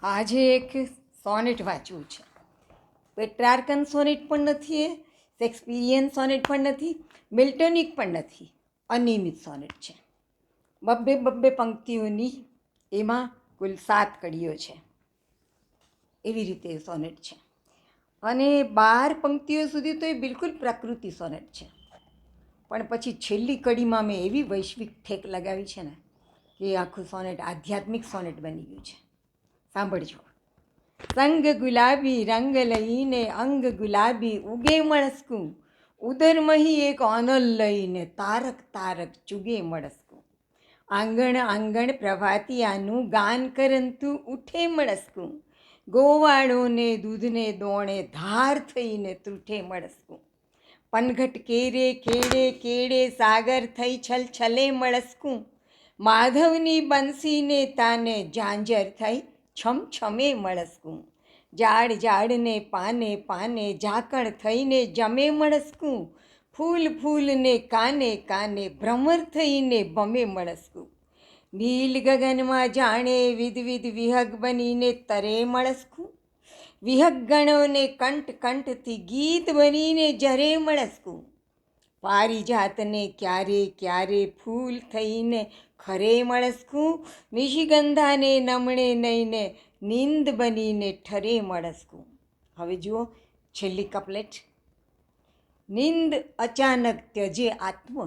આજે એક સોનેટ વાંચવું છે. પેટ્રાર્કન સોનેટ પણ નથી, એ શેક્સપિયન સોનેટ પણ નથી, મિલ્ટોનિક પણ નથી, અનિયમિત સોનેટ છે. બબ્બે બબ્બે પંક્તિઓની એમાં કુલ 7 કડીઓ છે. એવી રીતે એ સોનેટ છે. અને 12 પંક્તિઓ સુધી તો એ બિલકુલ પ્રકૃતિ સોનેટ છે. પણ પછી છેલ્લી કડીમાં મેં એવી વૈશ્વિક ઠેક લગાવી છે ને કે આખું સોનેટ આધ્યાત્મિક સોનેટ બની ગયું છે. સાંભળજો. સંગ ગુલાબી રંગ લઈને અંગ ગુલાબી ઉગે મળસ્કું, ઉદરમહી એક ઓનલ લઈને તારક તારક ચુગે મળસ્કું. આંગણ આંગણ પ્રભાતિયાનું ગાન કરંતું ઉઠે મળસ્કું, ગોવાળોને દૂધને દોણે ધાર થઈને તૂઠે મળસ્કું. પનઘટ કેરે કેડે કેડે સાગર થઈ છલ છલે મળસ્કું, માધવની બંસીને તાને ઝાંઝર થઈ છમ છમે મળસ્કું. ઝાડ ઝાડને પાને પાને ઝાકળ થઈને જમે મળસ્કું, ફૂલ ફૂલને કાને કાને ભ્રમર થઈને ભમે મળસ્કું. નીલ ગગનમાં જાણે વિધવિધ વિહગ બનીને તરે મળસ્કું, વિહગ ગણોને કંઠ કંઠથી ગીત બનીને જરે મળસ્કું. પારિજાતને ક્યારે ક્યારે ફૂલ થઈને ખરે મળસ્કું, નિશિગંધાને નમણે નઈને નિંદ બનીને ઠરે મળસ્કું. હવે જુઓ છેલ્લી કપલેટ. નિંદ અચાનક ત્યજે આત્મ,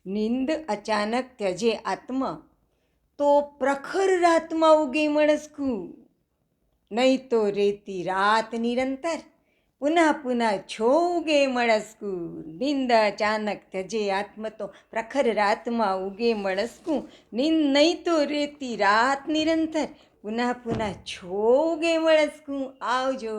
નિંદ અચાનક ત્યજે આત્મ, તો પ્રખર રાતમાં ઉગે મળસ્કું. નહીં તો રેતી રાત નિરંતર, પુનઃ પુનઃ છો ઉગે મળસ્કું. નિંદ અચાનક ત્યજે આત્મ, તો પ્રખર રાતમાં ઉગે મળસ્કું. નિંદ નહીં તો રેતી રાત નિરંતર, પુનઃ પુનઃ છો ઉગે મળસ્કું. આવજો.